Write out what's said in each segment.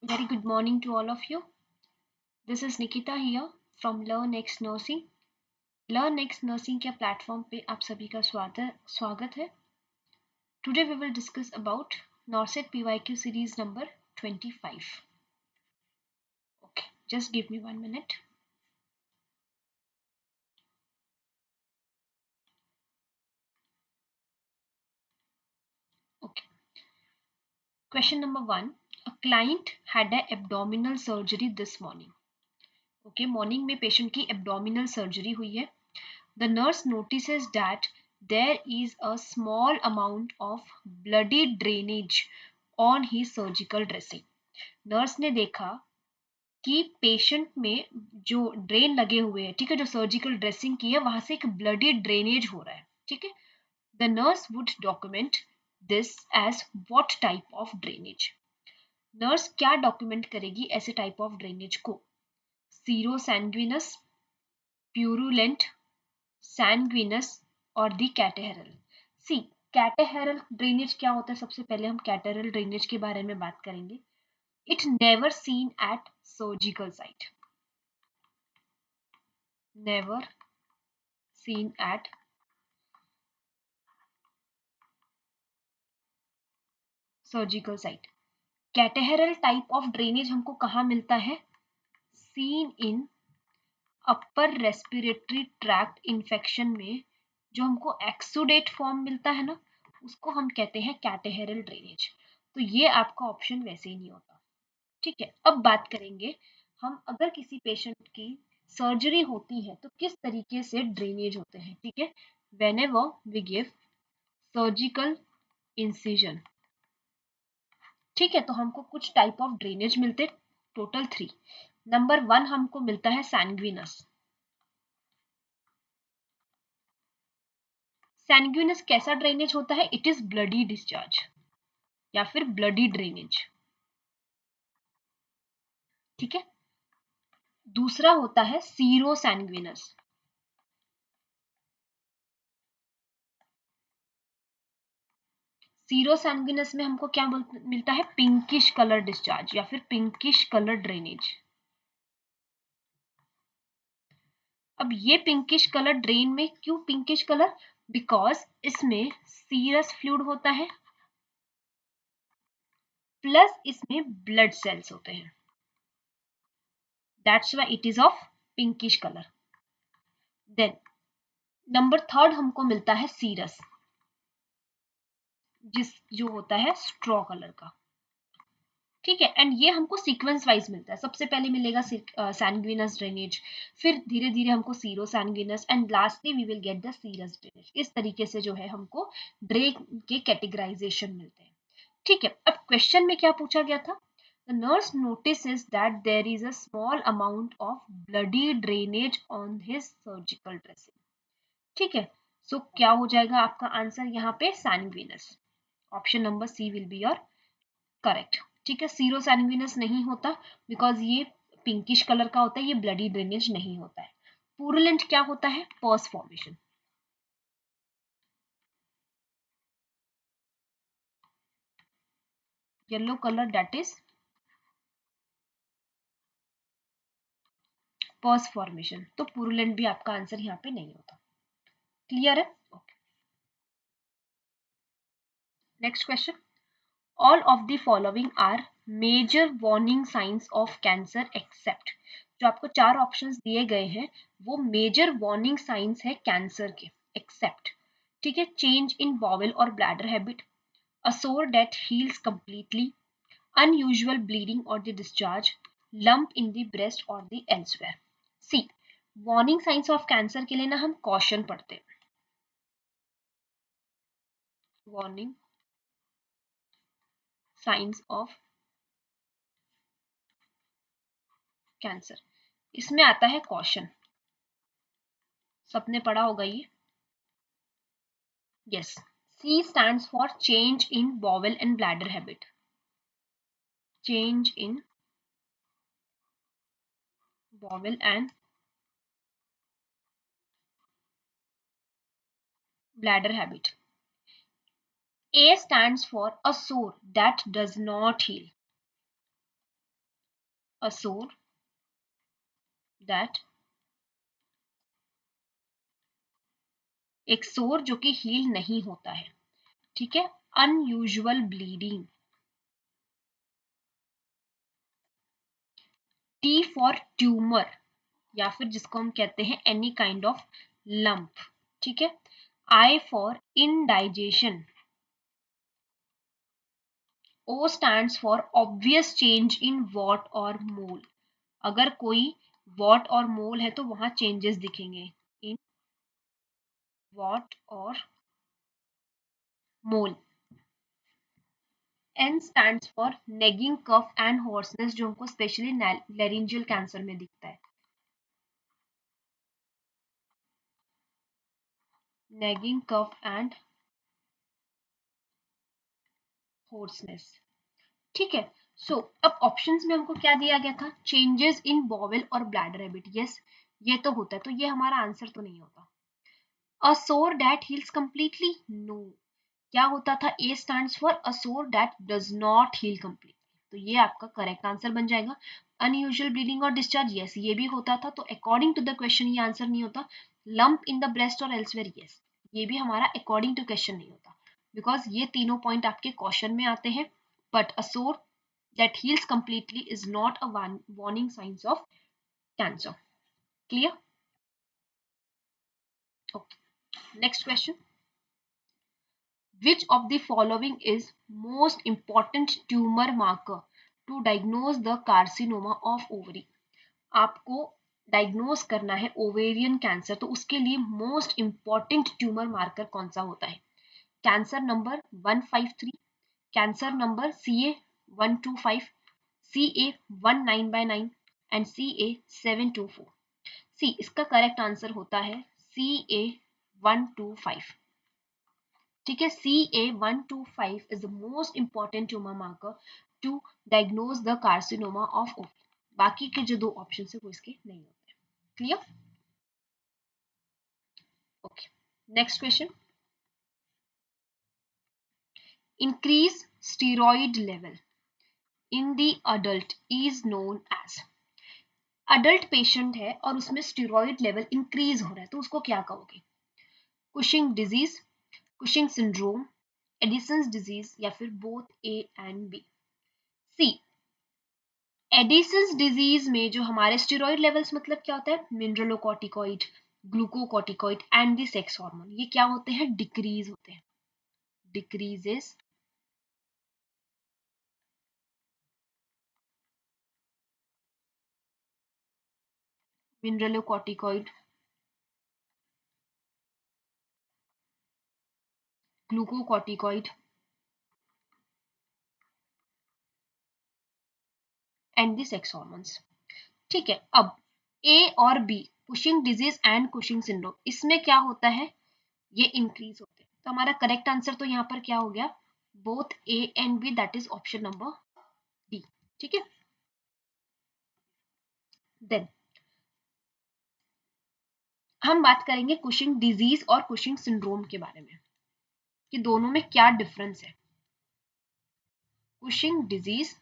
Very good morning to all of you. This is Nikita here from LearnX Nursing. LearnX Nursing के platform पे आप सभी का स्वागत है. Today we will discuss about NORCET PYQ series number 25. Okay, just give me 1 minute. Okay, question number 1. A client had an abdominal surgery this morning. Okay, morning में patient की abdominal surgery हुई है. The nurse notices that there is a small amount of bloody drainage on his surgical dressing. Nurse ने देखा कि patient में जो drain लगे हुए हैं, ठीक है, जो सर्जिकल ड्रेसिंग की है वहां से एक ब्लडी ड्रेनेज हो रहा है. ठीक है. The nurse would document this as what type of drainage. Nurse क्या डॉक्यूमेंट करेगी ऐसे टाइप ऑफ ड्रेनेज को? सीरो सैंग्विनस, प्यूरुलेंट, सैंग्विनस और दी कैटेहरल. सी, कैटेहरल ड्रेनेज क्या होता है? सबसे पहले हम कैटेहरल ड्रेनेज के बारे में बात करेंगे. It never seen at surgical site. Never seen at surgical site. Catarrhal type of drainage हमको कहाँ मिलता है? Seen in upper respiratory tract infection में जो हमको एक्सुडेट फॉर्म मिलता है ना, उसको हम कहते हैं कैटेहरल ड्रेनेज. तो ये आपका ऑप्शन वैसे ही नहीं होता. ठीक है. अब बात करेंगे हम, अगर किसी पेशेंट की सर्जरी होती है तो किस तरीके से ड्रेनेज होते हैं. ठीक है. Whenever we give surgical incision, ठीक है, तो हमको कुछ टाइप ऑफ ड्रेनेज मिलते, टोटल 3. नंबर 1 हमको मिलता है सैंग्विनस. सैंग्विनस कैसा ड्रेनेज होता है? इट इज ब्लडी डिस्चार्ज या फिर ब्लडी ड्रेनेज. ठीक है. दूसरा होता है सीरो सैंग्विनस. सीरो सैंग्विनस में हमको क्या मिलता है? पिंकिश कलर डिस्चार्ज या फिर पिंकिश कलर ड्रेनेज. अब ये पिंकिश कलर ड्रेन में क्यों पिंकिश कलर? बिकॉज इसमें सीरस फ्लूइड होता है प्लस इसमें ब्लड सेल्स होते हैं. That's why it is of pinkish colour. Then number 3 हमको मिलता है सीरस, जो होता है स्ट्रॉ कलर का. ठीक है. एंड ये हमको सीक्वेंस वाइज मिलता है. सबसे पहले मिलेगा सैंग्विनस ड्रेनेज, फिर धीरे धीरे हमको sero sanguineous and lastly we will get the serous drainage. इस तरीके से जो है हमको ड्रेन के कैटेगराइजेशन मिलते हैं. ठीक है. अब क्वेश्चन में क्या पूछा गया था? The nurse notices that there is a small amount of bloody drainage on his surgical dressing. ठीक है. सो क्या हो जाएगा आपका आंसर यहाँ पे? Sanguineous. Option number C will be your correct. ठीक है. सीरो सैंग्विनस नहीं होता बिकॉज ये पिंकिश कलर का होता है, ये ब्लडी ड्रेनेज नहीं होता है. पुरुलेंट क्या होता है? Pus formation. Yellow colour that is pus formation. तो पुरुलेंट भी आपका आंसर यहाँ पे नहीं होता. क्लियर है? Okay. Next question. All of the following are major warning signs of cancer except. जो आपको 4 ऑप्शंस दिए गए हैं वो मेजर वार्निंग साइंस है कैंसर के. एक्सेप्ट. ठीक है. चेंज इन बॉवल और bladder habit, a sore that heals completely, unusual bleeding और the discharge, lump in the breast और the elsewhere. C, warning signs of cancer के लिए ना हम कॉशन पढ़ते हैं. वार्निंग साइंस ऑफ कैंसर, इसमें आता है कॉशन. सबने पढ़ा होगा ये. Yes. C stands for change in bowel and bladder habit. Change in bowel and bladder habit. A stands for a sore that does not heal. a sore that, एक सोर जो कि हील नहीं होता है, ठीक है। Unusual bleeding, T for tumour या फिर जिसको हम कहते हैं एनी काइंड ऑफ लंप, ठीक है। I for indigestion, O stands for obvious change in wart or mole, अगर कोई वॉट और मोल है तो वहां चेंजेस दिखेंगे in wart or mole. N stands for nagging cough and hoarseness, जो हमको स्पेशली लैरिंजियल कैंसर में दिखता है, नेगिंग कफ एंड होर्सनेस, ठीक है। सो अब ऑप्शंस में हमको क्या दिया गया था, चेंजेस इन बॉवेल और ब्लैडर हैबिट, यस ये तो होता है, तो ये हमारा आंसर तो नहीं होता। अ sore that heals completely, no, क्या होता था, ए stands for a sore that does not heal completely, तो ये आपका करेक्ट आंसर बन जाएगा। अनयूजुअल ब्लीडिंग और डिस्चार्ज, यस ये भी होता था, तो अकॉर्डिंग टू द क्वेश्चन ये आंसर नहीं होता। लंप इन द ब्रेस्ट और एल्सवेयर, यस ये भी हमारा अकॉर्डिंग टू क्वेश्चन नहीं होता, बिकॉज ये तीनों पॉइंट आपके क्वेश्चन में आते हैं। बट अ सोर that heals completely is not a warning signs of cancer. Clear? Okay. Next question. Which of the following is most important tumor marker to diagnose the carcinoma of ovary? आपको diagnose करना है ovarian cancer, तो उसके लिए most important tumour marker कौन सा होता है? Cancer number 153, cancer number CA 125, CA 19/9 and CA 724। सी इसका करेक्ट आंसर होता है CA 125, ठीक है। CA 125 is the most important tumour marker to diagnose the carcinoma of ovary, बाकी के जो दो ऑप्शन है वो इसके नहीं होते। Clear? Okay, next question. Increase steroid level in the adult is known as, adult patient है और उसमें स्टीरॉइड लेवल इंक्रीज हो रहा है तो उसको क्या कहोगे? Cushing disease, Cushing syndrome, Addison's disease या फिर both A and B? C Addison's disease में जो हमारे स्टेरॉइड लेवल्स मतलब क्या होता है, mineralocorticoid, glucocorticoid and the sex hormone, ये क्या होते हैं, डिक्रीज होते हैं, decreases mineralocorticoid, glucocorticoid and the sex hormones, ठीक है। अब ए और B, Cushing disease and Cushing syndrome, इसमें क्या होता है, ये इंक्रीज होते हैं, तो हमारा करेक्ट आंसर तो यहाँ पर क्या हो गया, both A and B, that is option number D, ठीक है। देन हम बात करेंगे कुशिंग डिजीज और कुशिंग सिंड्रोम के बारे में कि दोनों में क्या डिफरेंस है। Cushing disease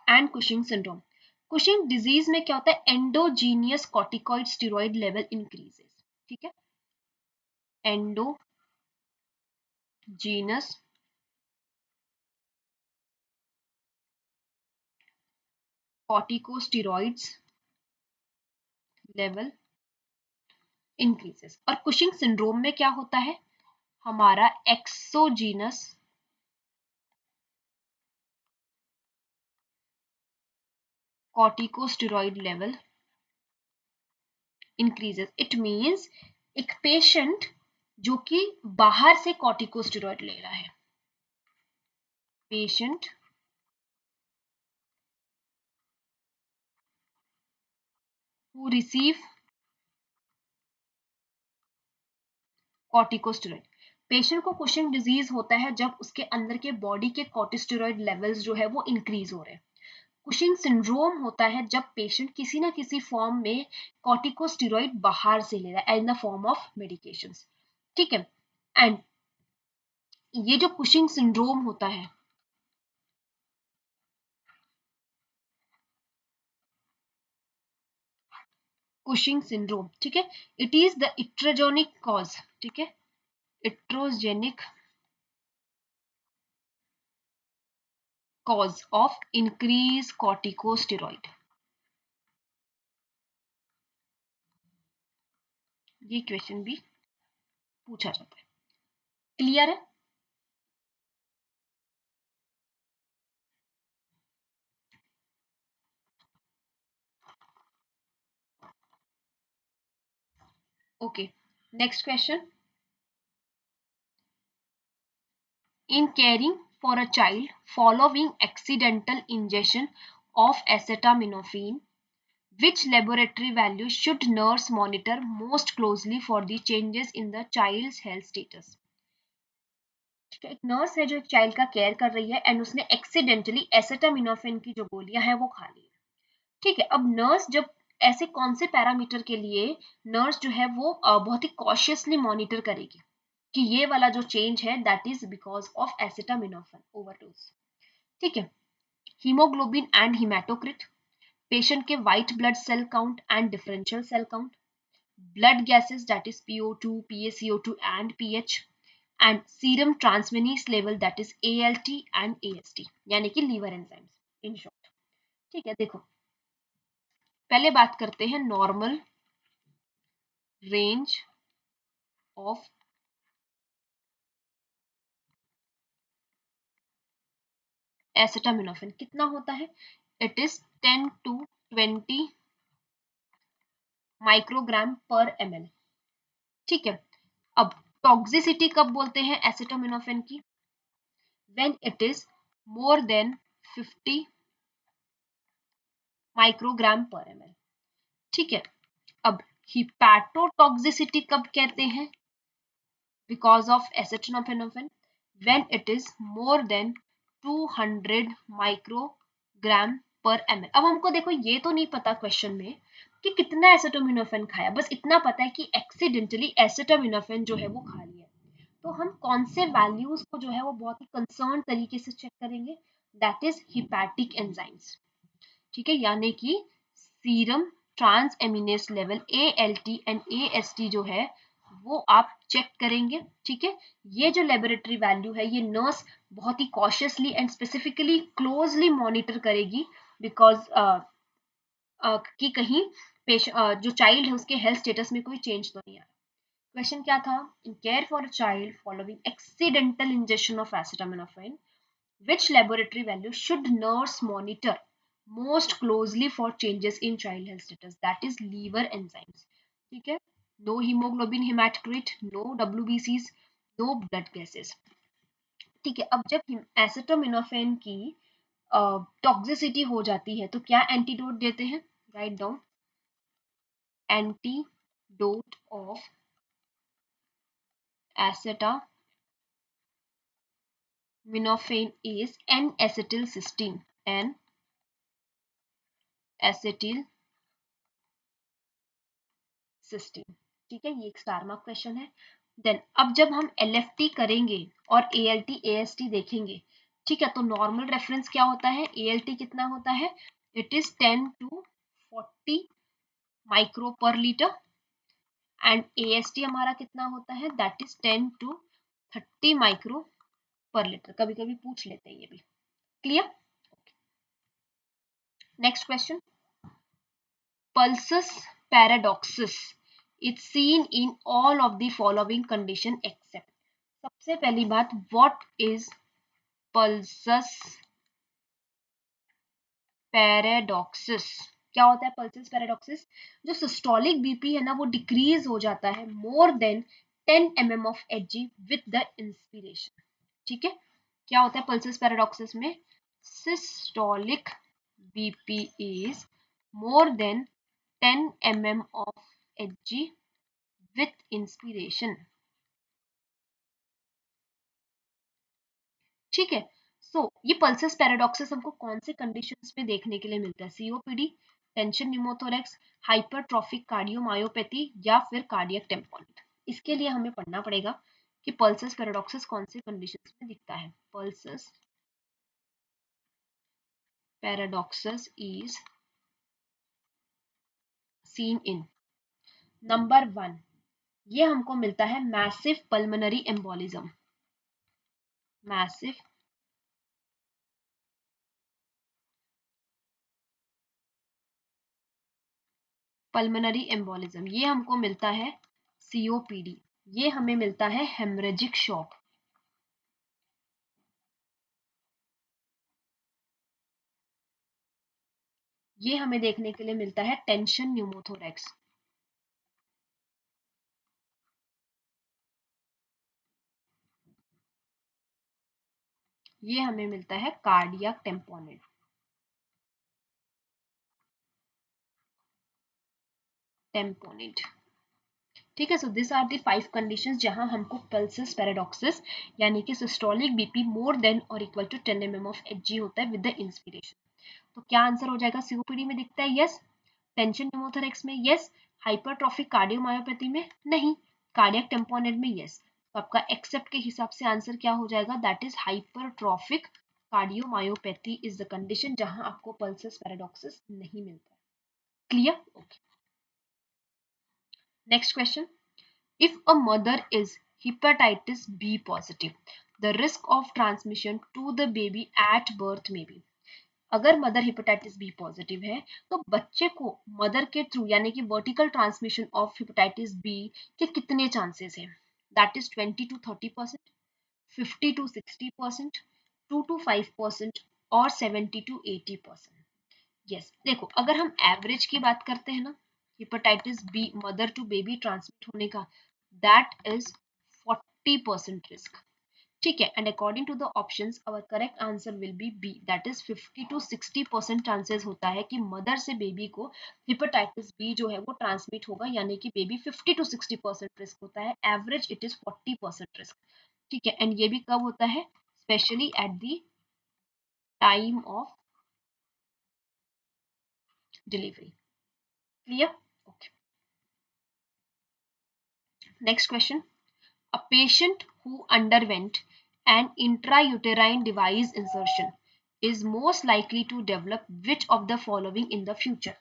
and Cushing syndrome, Cushing disease में क्या होता है, endogenous corticoid steroid level increases, ठीक है, एंडोजीनस कॉर्टिकोस्टेरॉइड्स लेवल इंक्रीजेस। और कुशिंग सिंड्रोम में क्या होता है, हमारा exogenous corticosteroid level increases. It means एक पेशेंट जो कि बाहर से कॉर्टिकोस्टेरॉइड ले रहा है, patient who receive corticosteroid, patient को कुशिंग डिजीज होता है जब उसके अंदर के बॉडी के कॉर्टिकोस्टेरॉइड लेवल्स जो है वो इंक्रीज हो रहे हैं। कुशिंग सिंड्रोम होता है जब पेशेंट किसी ना किसी फॉर्म में कॉर्टिकोस्टेरॉइड बाहर से ले रहा है in the form of medications, ठीक है। एंड ये जो कुशिंग सिंड्रोम होता है, कुशिंग सिंड्रोम, ठीक है, it is the iatrogenic cause, ठीक है, iatrogenic cause of increase corticosteroid. ये क्वेश्चन भी पूछा जाता है। क्लियर है? Okay, next question. In caring for a child following accidental ingestion of acetaminophen, which laboratory value should nurse monitor most closely for the changes in the child's health status? एक nurse है जो एक child का care कर रही है and उसने accidentally एसेटामिनोफेन की जो गोलियां है वो खा ली है, ठीक है। अब नर्स जब ऐसे कौन से पैरामीटर के लिए नर्स जो है वो बहुत ही कॉशियसली मॉनिटर करेगी कि ये वाला जो चेंज है that is because of acetaminophen overdose, ठीक है। हीमोग्लोबिन एंड हिमेटोक्रिट, पेशेंट के white blood cell count and differential cell count, blood gases that is PO2, PaCO2 and pH, and serum transaminase level that is ALT and AST, यानी कि liver enzymes in short, ठीक है। देखो पहले बात करते हैं नॉर्मल रेंज ऑफ एसिटामिनोफेन कितना होता है, इट इज 10 to 20 माइक्रोग्राम पर ml, ठीक है। अब टॉक्सिसिटी कब बोलते हैं एसिटामिनोफेन की, when it is more than 50 microgram पर ml, ठीक है। अब हिपैटोटॉक्सिसिटी कब कहते हैं, because of acetaminophen, when it is more than 200 microgram पर ml। अब हमको देखो ये तो नहीं पता क्वेश्चन में कि कितना एसिटामिनोफेन खाया, बस इतना पता है कि एक्सीडेंटली एसिटामिनोफेन जो है वो खा लिया। तो हम कौन से वैल्यूज को जो है वो बहुत ही कंसर्न तरीके से चेक करेंगे, दैट इज हिपैटिक एंजाइम्स, ठीक है, यानी कि serum transaminase level ALT and AST जो है वो आप चेक करेंगे, ठीक है। ये जो लेबोरेटरी वैल्यू है ये नर्स बहुत ही cautiously and specifically closely monitor करेगी, बिकॉज कि कहीं जो चाइल्ड है उसके हेल्थ स्टेटस में कोई चेंज तो नहीं आया। क्वेश्चन क्या था, in care for a child following accidental injection of acetaminophen, which laboratory value should nurse monitor most closely for changes in child health status, that is liver enzymes, ठीक है। no hemoglobin hematocrit, no WBCs, no blood gases, ठीक है। अब जब acetaminophen की toxicity हो जाती है तो क्या एंटीडोट देते हैं, write down, antidote of acetaminophen is N-acetylcysteine, N-acetylcysteine, ठीक है। ये एक स्टार मार्क क्वेश्चन है। देन अब जब हम LFT करेंगे और ALT AST देखेंगे, ठीक है, तो नॉर्मल रेफरेंस क्या होता है, ALT कितना होता है, इट इज 10 to 40 माइक्रो पर लीटर, एंड AST हमारा कितना होता है, दैट इज 10 to 30 माइक्रो पर लीटर, कभी कभी पूछ लेते हैं ये भी। Clear? Next question, pulsus paradoxus is seen in all of the following condition except, सबसे पहली बात, what is pulsus paradoxus, क्या होता है pulsus paradoxus, जो सिस्टोलिक बीपी है ना वो डिक्रीज हो जाता है more than 10 mm of Hg with the inspiration, ठीक है। क्या होता है pulsus paradoxus में, systolic BP is more than 10 mm of Hg with inspiration, ठीक है। सो ये पल्सेस पैराडॉक्सेस हमको कौन से कंडीशंस में देखने के लिए मिलता है? COPD, tension pneumothorax, hypertrophic cardiomyopathy या फिर कार्डियक टेम्पोनेट। इसके लिए हमें पढ़ना पड़ेगा कि पल्सेस पैराडॉक्सेस कौन से कंडीशंस में दिखता है। Pulses paradoxes is seen in number 1, ये हमको मिलता है massive pulmonary embolism. Massive pulmonary embolism, ये हमको मिलता है सीओपीडी। ये हमें मिलता है हेमरेजिक शॉक। ये हमें देखने के लिए मिलता है टेंशन न्यूमोथोरेक्स। ये हमें मिलता है कार्डियक टेम्पोनेट। ठीक है, so this are the 5 conditions जहां हमको पल्सेस पैराडॉक्सेस यानी कि सिस्टोलिक बीपी मोर देन और equal to 10 mm of Hg होता है विद द इंस्पिरेशन। तो क्या आंसर हो जाएगा? सीओपीडी में दिखता है यस, टेंशन न्यूमोथोरेक्स में यस, हाइपरट्रॉफिक कार्डियोमायोपैथी में नहीं, कार्डियक टेम्पोनेट में यस। तो आपका एक्सेप्ट के हिसाब से आंसर क्या हो जाएगा? That is hypertrophic cardiomyopathy is the condition जहां आपको पल्सेस पैराडॉक्सेस नहीं मिलता है। Clear? Okay, next question. If a mother is hepatitis B positive, the risk of transmission to the baby at birth may be। अगर mother hepatitis B positive है तो बच्चे को मदर के थ्रू यानी कि vertical transmission of hepatitis B के कितने चांसेस हैं? That is 20 to 30%, 50 to 60%, 2 to 5% और 70 to 80%। यस, देखो अगर हम एवरेज की बात करते हैं ना hepatitis B mother to baby transmit होने का, दैट इज 40% रिस्क। ठीक है, and according to the options our correct answer will be B, that is 50 to 60% chances होता है कि मदर से बेबी को हेपेटाइटिस बी जो है वो ट्रांसमिट होगा, यानी कि बेबी 50 to 60% रिस्क होता है, एवरेज इट इज 40% रिस्क। ठीक है, एंड ये भी कब होता है? Specially at the time of delivery. Clear? Okay, next question. A patient who underwent an intrauterine device insertion is most likely to develop which of the following in the future।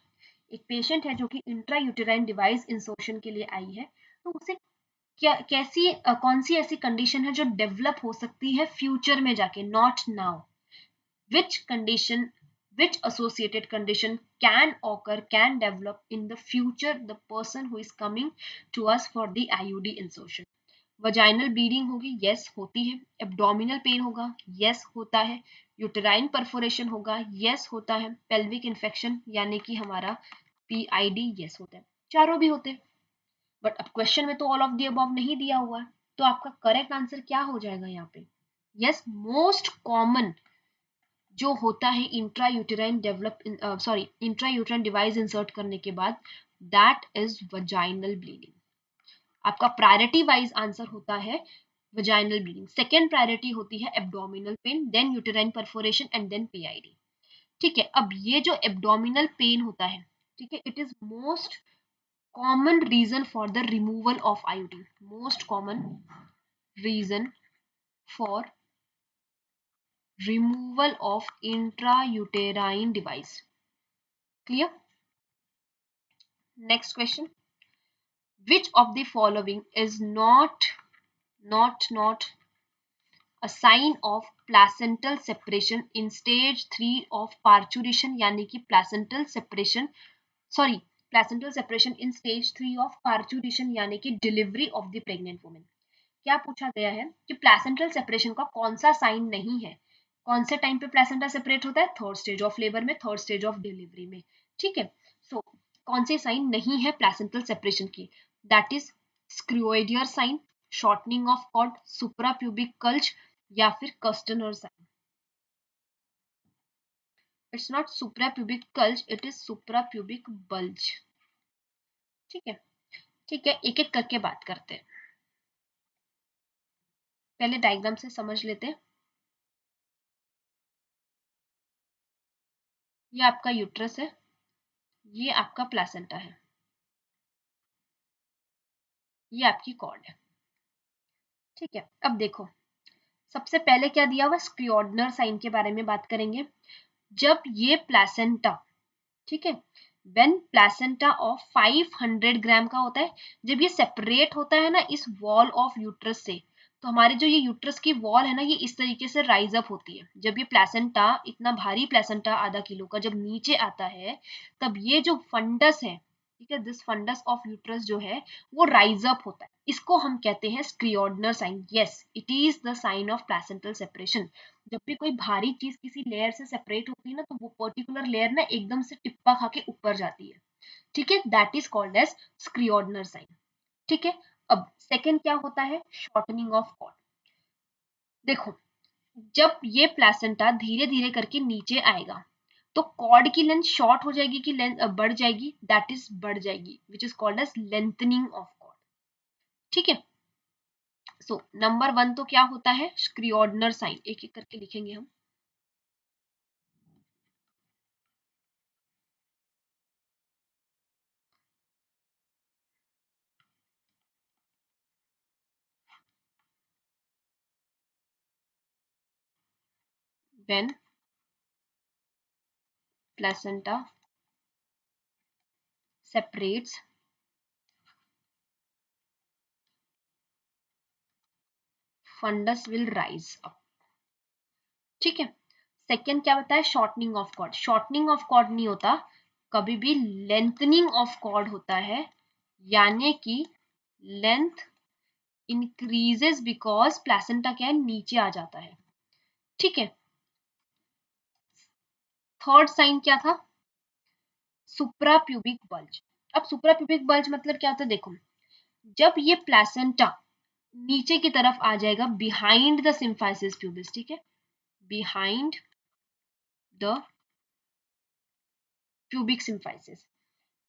एक patient है जो कि intrauterine device insertion के लिए आई है, तो उसे क्या कैसी कौन सी ऐसी कंडीशन है जो डेवलप हो सकती है फ्यूचर में जाके, not now. Which condition, which associated condition can occur, can develop in the future the person who is coming to us for the IUD insertion। Vaginal bleeding होगी, यस होती है। एब्डोमिनल पेन होगा, yes होता है। Uterine perforation होगा, yes होता है। Pelvic infection यानी कि हमारा PID, यस होता है। चारों भी होते हैं, बट अब क्वेश्चन में तो ऑल ऑफ द अबव नहीं दिया हुआ है, तो आपका करेक्ट आंसर क्या हो जाएगा यहाँ पे? यस, मोस्ट कॉमन जो होता है intrauterine develop sorry intrauterine device insert करने के बाद, दैट इज वजाइनल ब्लीडिंग। आपका प्रायोरिटी वाइज आंसर होता है वजाइनल ब्लीडिंग, सेकेंड प्रायोरिटी होती है abdominal pain, then uterine perforation and then PID। ठीक है, अब ये जो एब्डोमिनल पेन होता है, ठीक है, it is most common reason for the removal of IUD, most common reason for removal of intrauterine device। Clear? Next question. Which of the following is not a sign of placental separation in stage 3 of parturition, यानी कि placental separation, sorry, placental separation in stage 3 of parturition यानी कि delivery of the pregnant woman। क्या पूछा गया है कि placental separation का कौन सा साइन नहीं है, कौन से टाइम पे प्लेसेंटा सेपरेट होता है? थर्ड स्टेज ऑफ लेबर में, थर्ड स्टेज ऑफ डिलीवरी में। ठीक है, सो कौन से साइन नहीं है प्लेसेंटल सेपरेशन की? That is Schroeder sign, shortening of cord, suprapubic culch या फिर Kustner sign. It's not suprapubic culch, it is suprapubic bulge. ठीक है, ठीक है, एक एक करके बात करते हैं। पहले डायग्राम से समझ लेते हैं। ये आपका यूट्रस है, ये आपका प्लेसेंटा है, ये आपकी कॉर्ड है। ठीक है, अब देखो सबसे पहले क्या दिया हुआ, स्क्रियोडनर साइन के बारे में बात करेंगे। जब ये प्लेसेंटा, ठीक है, व्हेन प्लेसेंटा ऑफ 500 ग्राम का होता है, जब ये सेपरेट होता है ना इस वॉल ऑफ यूट्रस से, तो हमारे जो ये यूट्रस की वॉल है ना ये इस तरीके से राइज अप होती है। जब ये प्लेसेंटा, इतना भारी प्लेसेंटा आधा किलो का जब नीचे आता है, तब ये जो फंडस है, ठीक है, दिस फंडस ऑफ यूट्रस जो है वो राइज अप होता है। इसको हम कहते हैं Schroeder sign. Yes, it is the sign of placental separation. जब भी कोई भारी चीज किसी लेयर से सेपरेट होती है ना, तो वो पर्टिकुलर लेयर ना एकदम से टिप्पा खा के ऊपर जाती है। ठीक है, that is called as Schroeder sign. ठीक है, अब सेकेंड क्या होता है, शॉर्टनिंग ऑफ कॉर्ड। देखो जब ये प्लेसेंटा धीरे धीरे करके नीचे आएगा, तो कॉर्ड की लेंथ शॉर्ट हो जाएगी कि लेंथ बढ़ जाएगी, दैट इज बढ़ जाएगी, which is called as lengthening of cord. ठीक है, सो नंबर वन तो क्या होता है, स्क्रियोडनर साइन। एक एक करके लिखेंगे हम। When placenta separates, fundus will rise up। ठीक है, सेकेंड क्या बताया, shortening of cord. Shortening of cord नहीं होता, कभी भी लेंथनिंग ऑफ कॉर्ड होता है, यानी कि लेंथ इंक्रीजेस बिकॉज प्लेसेंटा क्या है, नीचे आ जाता है। ठीक है, थर्ड साइन क्या था, सुप्राप्यूबिक बल्ज। अब सुप्राप्यूबिक बल्ज मतलब क्या होता है, देखो जब ये प्लेसेंटा नीचे की तरफ आ जाएगा बिहाइंड द सिम्फाइसिस प्यूबिस, ठीक है, बिहाइंड द प्यूबिक सिम्फाइसिस,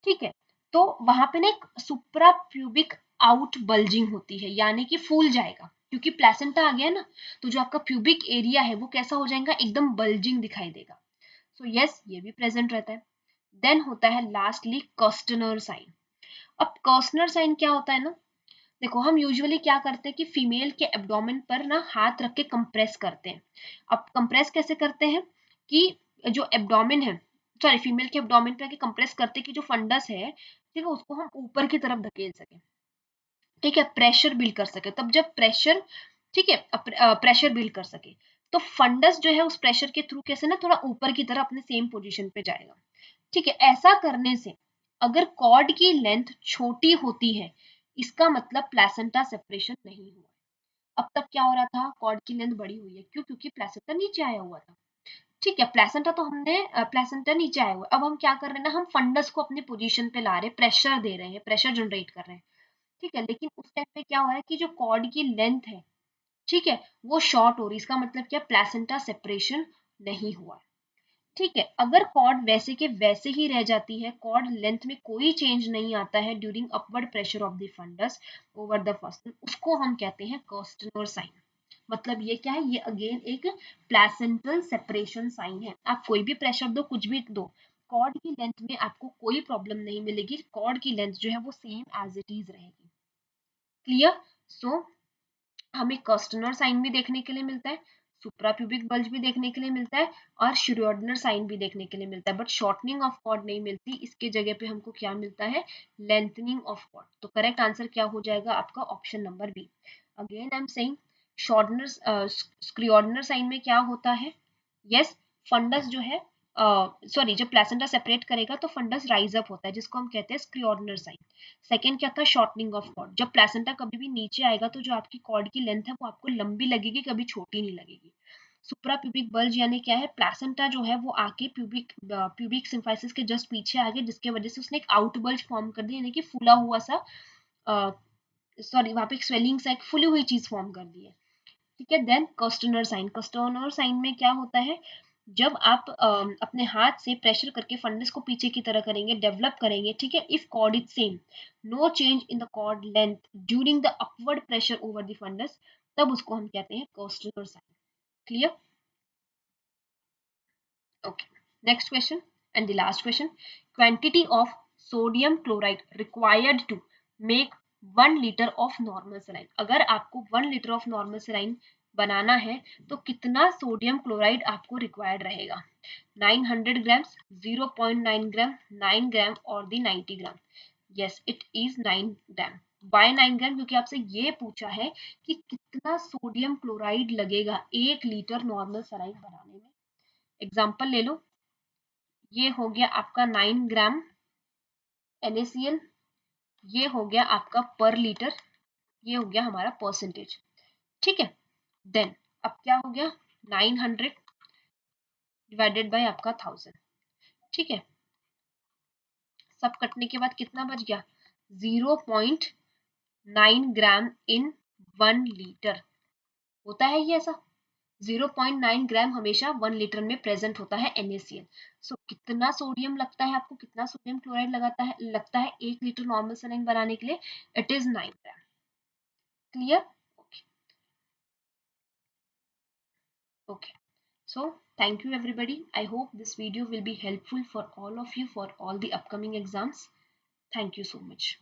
ठीक है, तो वहां पे ना एक सुप्रा प्यूबिक आउट बल्जिंग होती है, यानी कि फूल जाएगा, क्योंकि प्लेसेंटा आ गया ना, तो जो आपका प्यूबिक एरिया है वो कैसा हो जाएगा, एकदम बल्जिंग दिखाई देगा। सो यस, ये भी प्रेजेंट रहता है। देन होता है लास्टली कॉस्टनर साइन। अब कॉस्टनर साइन क्या होता है ना, देखो हम यूजुअली क्या करते हैं कि फीमेल के एब्डोमेन पर ना हाथ रख के कंप्रेस करते हैं। अब कंप्रेस कैसे करते हैं कि जो एब्डोमेन है, सॉरी फीमेल के एब्डोमेन पे कंप्रेस करते हैं कि जो फंडस है, ठीक है, उसको हम ऊपर की तरफ धकेल सके, ठीक है, प्रेशर बिल्ड कर सके। तब जब प्रेशर, ठीक है, प्रेशर बिल्ड कर सके, तो फंडस जो है उस प्रेशर के थ्रू कैसे ना थोड़ा ऊपर की तरफ अपने सेम पोजीशन पे जाएगा। ठीक है, ऐसा करने से अगर कॉर्ड की लेंथ छोटी होती है, इसका मतलब प्लेसेंटा सेपरेशन नहीं हुआ। अब तक क्या हो रहा था, कॉर्ड की लेंथ बड़ी हुई है, क्यों, क्योंकि प्लेसेंटा नीचे आया हुआ था। ठीक है, प्लेसेंटा तो हमने प्लेसेंटा नीचे आया हुआ है, अब हम क्या कर रहे हैं ना, हम फंडस को अपनी पोजीशन पे ला रहे हैं, प्रेशर दे रहे हैं, प्रेशर जनरेट कर रहे हैं। ठीक है, लेकिन उस टाइम पे क्या हो रहा है कि जो कॉर्ड की लेंथ है, ठीक है, वो शॉर्ट हो रही है, इसका मतलब क्या, प्लेसेंटा सेपरेशन नहीं हुआ है। ठीक है, अगर कॉर्ड वैसे के वैसे ही रह जाती है, कॉर्ड लेंथ में कोई चेंज नहीं आता है during upward pressure of the fundus over the first, उसको हम कहते हैं कॉस्टनर साइन। मतलब ये क्या है, ये अगेन एक प्लेसेंटल सेपरेशन साइन है। आप कोई भी प्रेशर दो, कुछ भी दो, कॉर्ड की लेंथ में आपको कोई प्रॉब्लम नहीं मिलेगी, कॉर्ड की लेंथ जो है वो सेम एज इट इज रहेगी। क्लियर, सो हमें कॉस्टनर साइन भी देखने के लिए मिलता है, सुप्राप्यूबिक बल्ज भी देखने के लिए मिलता है, और श्रोडिंगर साइन भी देखने के लिए मिलता है, बट शॉर्टनिंग ऑफ कॉर्ड नहीं मिलती। इसके जगह पे हमको क्या मिलता है, लेंथनिंग ऑफ कॉर्ड। तो करेक्ट आंसर क्या हो जाएगा आपका, option number B. Again I am saying, shortener Schroeder sign में क्या होता है, यस, फंडस जो है, सॉरी जब प्लेसेंटा सेपरेट करेगा तो फंडस राइज अप होता है, जिसको हम कहते हैं स्क्रियोडनर साइन। सेकेंड क्या था, शॉर्टनिंग ऑफ कॉर्ड। जब प्लेसेंटा कभी भी नीचे आएगा तो जो आपकी कॉर्ड की लेंथ है वो आपको लंबी लगेगी, कभी छोटी नहीं लगेगी। सुप्रा प्यूबिक बल्ज यानी क्या है, प्लेसेंटा जो है वो आके प्यूबिक प्यूबिक सिम्फाइसिस के जस्ट पीछे आ गया, जिसके वजह से उसने एक आउट बल्ज फॉर्म कर दी, यानी कि फूला हुआ सा, सॉरी वहां पे एक स्वेलिंग सा, एक फुली हुई चीज फॉर्म कर दी है। ठीक है, देन कस्टनर साइन। कस्टनर साइन में क्या होता है, जब आप अपने हाथ से प्रेशर करके फंडस को पीछे की तरह करेंगे, डेवलप करेंगे, ठीक है, if cord is same, no change in the cord length during the upward pressure over the fundus, तब उसको हम कहते हैं Kustner sign. Clear, okay. Next question and the last question. Quantity of sodium chloride required to make 1 liter of normal saline. अगर आपको 1 liter of normal saline बनाना है तो कितना सोडियम क्लोराइड आपको रिक्वायर्ड रहेगा? 900 grams, 0.9 gram, 9 gram और the 90 gram. Yes, it is 9 gram. Why 9 gram? क्योंकि आपसे ये पूछा है कि कितना सोडियम क्लोराइड लगेगा 1 लीटर नॉर्मल सलाइन बनाने में. एग्जाम्पल ले लो, ये हो गया आपका 9 ग्राम NaCl, ये हो गया आपका पर लीटर, ये हो गया हमारा परसेंटेज. ठीक है, देन अब क्या हो गया 900 डिवाइडेड बाय आपका 1000. ठीक है, सब कटने के बाद कितना बच गया? 0.9 ग्राम इन 1 लीटर. होता है ये ऐसा? 0.9 ग्राम हमेशा 1 लीटर में प्रेजेंट होता है NaCl. सो कितना सोडियम लगता है आपको, कितना सोडियम क्लोराइड लगता है 1 लीटर नॉर्मल सलाइन बनाने के लिए? It is 9 gram. Clear? Okay. So thank you everybody. I hope this video will be helpful for all of you for all the upcoming exams. Thank you so much.